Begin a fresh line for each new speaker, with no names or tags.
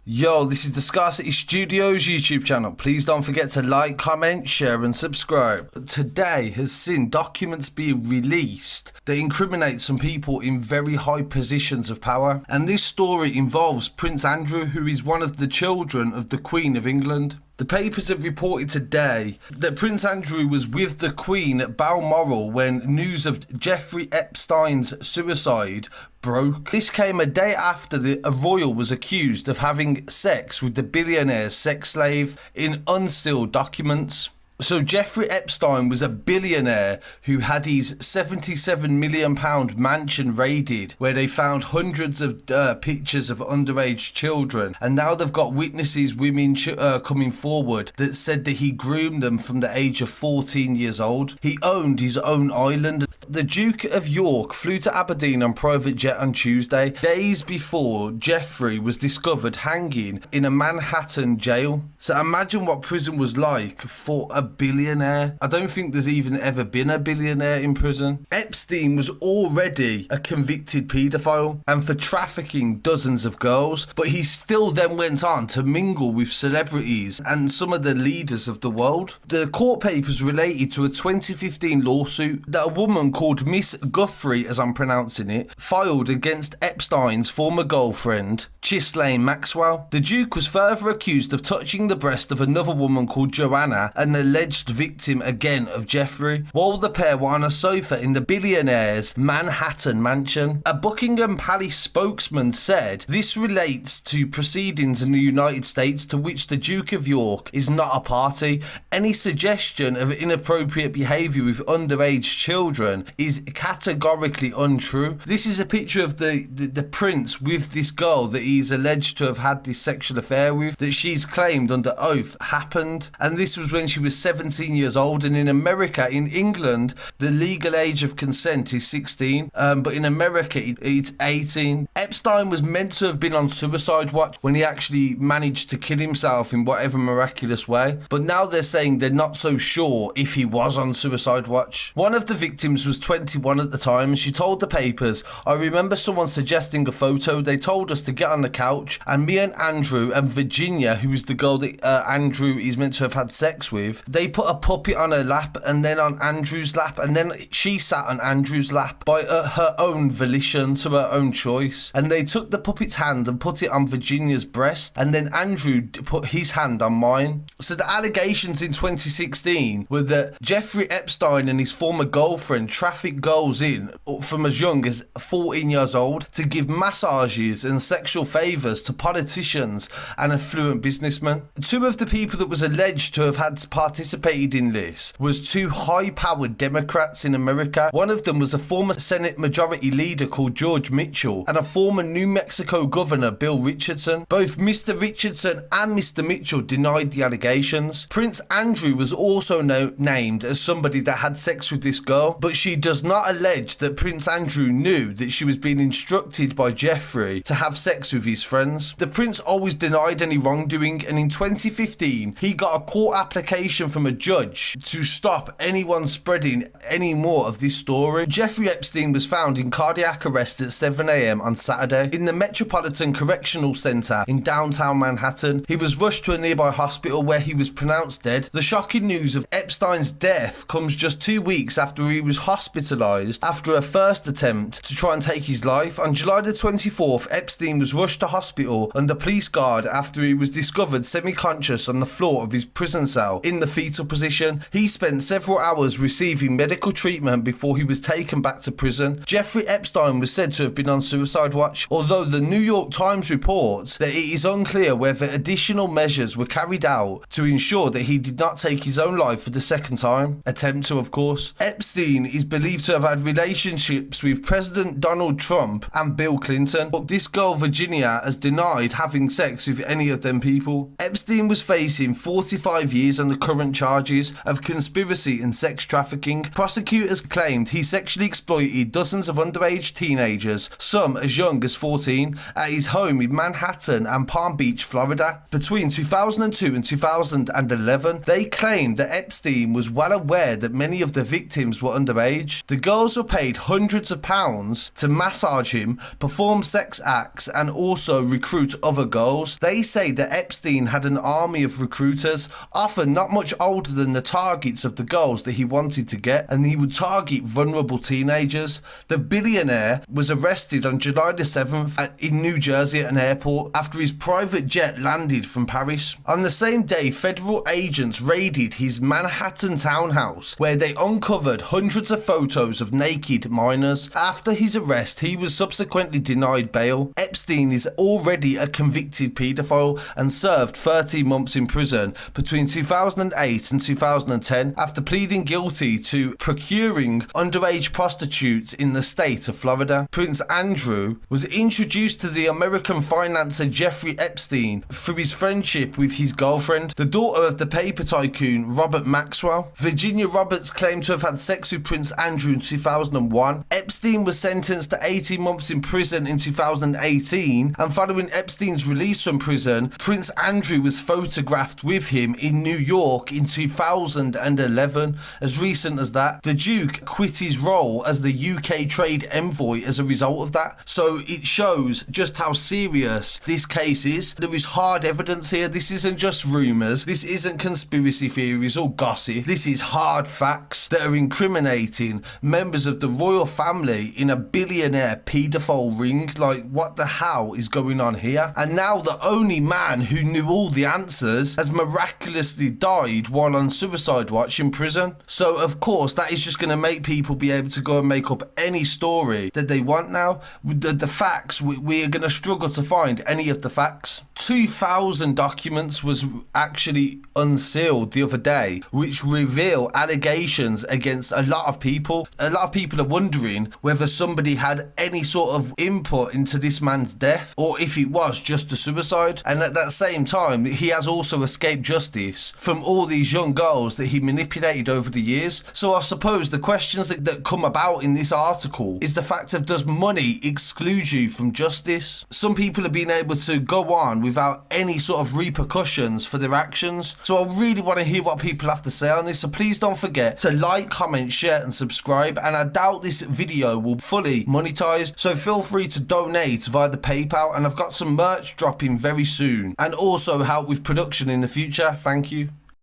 Yo, this is the Scarcity Studios YouTube channel. Please don't forget to like, comment, share and subscribe. Today has seen documents being released that incriminate some people in very high positions of power. And this story involves Prince Andrew, who is one of the children of the Queen of England. The papers have reported today that Prince Andrew was with the Queen at Balmoral when news of Jeffrey Epstein's suicide broke. This came a day after a royal was accused of having sex with the billionaire's sex slave in unsealed documents. So Jeffrey Epstein was a billionaire who had his £77 million mansion raided, where they found hundreds of pictures of underage children, and now they've got witnesses, women coming forward that said that he groomed them from the age of 14 years old. He owned his own island. The Duke of York flew to Aberdeen on private jet on Tuesday, days before Jeffrey was discovered hanging in a Manhattan jail. So imagine what prison was like for a billionaire. I don't think there's even ever been a billionaire in prison. Epstein was already a convicted paedophile and for trafficking dozens of girls, but he still then went on to mingle with celebrities and some of the leaders of the world. The court papers related to a 2015 lawsuit that a woman called Miss Giuffre, as I'm pronouncing it, filed against Epstein's former girlfriend, Ghislaine Maxwell. The Duke was further accused of touching the breast of another woman called Joanna, an alleged victim again of Jeffrey, while the pair were on a sofa in the billionaire's Manhattan mansion. A Buckingham Palace spokesman said this relates to proceedings in the United States to which the Duke of York is not a party. Any suggestion of inappropriate behaviour with underage children is categorically untrue. This is a picture of the prince with this girl that he's alleged to have had this sexual affair with, that she's claimed under oath happened, and this was when she was 17 years old. And in America, in England, the legal age of consent is 16, but in America it's 18. Epstein was meant to have been on suicide watch when he actually managed to kill himself in whatever miraculous way, but now they're saying they're not so sure if he was on suicide watch. One of the victims was 21 at the time, and she told the papers, "I remember someone suggesting a photo. They told us to get on the couch, and me and Andrew and Virginia, who is the girl that Andrew is meant to have had sex with, they put a puppet on her lap and then on Andrew's lap, and then she sat on Andrew's lap by her own volition, to her own choice, and they took the puppet's hand and put it on Virginia's breast, and then Andrew put his hand on mine." So the allegations in 2016 were that Jeffrey Epstein and his former girlfriend trafficked girls in from as young as 14 years old to give massages and sexual favours to politicians and affluent businessmen. Two of the people that was alleged to have had participated in this was two high-powered Democrats in America. One of them was a former Senate Majority Leader called George Mitchell and a former New Mexico Governor, Bill Richardson. Both Mr. Richardson and Mr. Mitchell denied the allegations. Prince Andrew was also named as somebody that had sex with this girl, but she does not allege that Prince Andrew knew that she was being instructed by Jeffrey to have sex with his friends. The prince always denied any wrongdoing, and in 2015 he got a court application from a judge to stop anyone spreading any more of this story. Jeffrey Epstein was found in cardiac arrest at 7 a.m. on Saturday in the Metropolitan Correctional Center in downtown Manhattan. He was rushed to a nearby hospital where he was pronounced dead. The shocking news of Epstein's death comes just 2 weeks after he was hospitalized after a first attempt to try and take his life. On July the 24th, Epstein was rushed to hospital under police guard after he was discovered semi-conscious on the floor of his prison cell in the fetal position. He spent several hours receiving medical treatment before he was taken back to prison. Jeffrey Epstein was said to have been on suicide watch, although the New York Times reports that it is unclear whether additional measures were carried out to ensure that he did not take his own life for the second time. Attempt to, of course. Epstein is believed to have had relationships with President Donald Trump and Bill Clinton, but this girl Virginia has denied having sex with any of them people. Epstein was facing 45 years on the current charges of conspiracy and sex trafficking. Prosecutors claimed he sexually exploited dozens of underage teenagers, some as young as 14, at his home in Manhattan and Palm Beach, Florida. Between 2002 and 2011, they claimed that Epstein was well aware that many of the victims were underage underage. The girls were paid hundreds of pounds to massage him, perform sex acts, and also recruit other girls. They say that Epstein had an army of recruiters, often not much older than the targets of the girls that he wanted to get, and he would target vulnerable teenagers. The billionaire was arrested on July the 7th in New Jersey at an airport after his private jet landed from Paris. On the same day, federal agents raided his Manhattan townhouse, where they uncovered hundreds of photos of naked minors. After his arrest, he was subsequently denied bail. Epstein is already a convicted paedophile and served 13 months in prison between 2008 and 2010 after pleading guilty to procuring underage prostitutes in the state of Florida. Prince Andrew was introduced to the American financier Jeffrey Epstein through his friendship with his girlfriend, the daughter of the paper tycoon Robert Maxwell. Virginia Roberts claimed to have had sex with Prince Andrew in 2001. Epstein was sentenced to 18 months in prison in 2018, and following Epstein's release from prison, Prince Andrew was photographed with him in New York in 2011. As recent as that, the Duke quit his role as the UK trade envoy as a result of that. So it shows just how serious this case is. There is hard evidence here. This isn't just rumours. This isn't conspiracy theories or gossip. This is hard facts that are incriminating members of the royal family in a billionaire paedophile ring. Like, what the hell is going on here? And now the only man who knew all the answers has miraculously died while on suicide watch in prison. So of course that is just going to make people be able to go and make up any story that they want now. The facts, we are going to struggle to find any of the facts. 2,000 documents was actually unsealed the other day, which reveal allegations against a lot of people. A lot of people are wondering whether somebody had any sort of input into this man's death, or if it was just a suicide. And at that same time, he has also escaped justice from all these young girls that he manipulated over the years. So I suppose the questions that come about in this article is the fact of, does money exclude you from justice? Some people have been able to go on without any sort of repercussions for their actions. So I really want to hear what people have to say on this. So please don't forget to like, comment, share and subscribe. And I doubt this video will fully monetize, so feel free to donate via the PayPal, and I've got some merch dropping very soon and also help with production in the future. Thank you.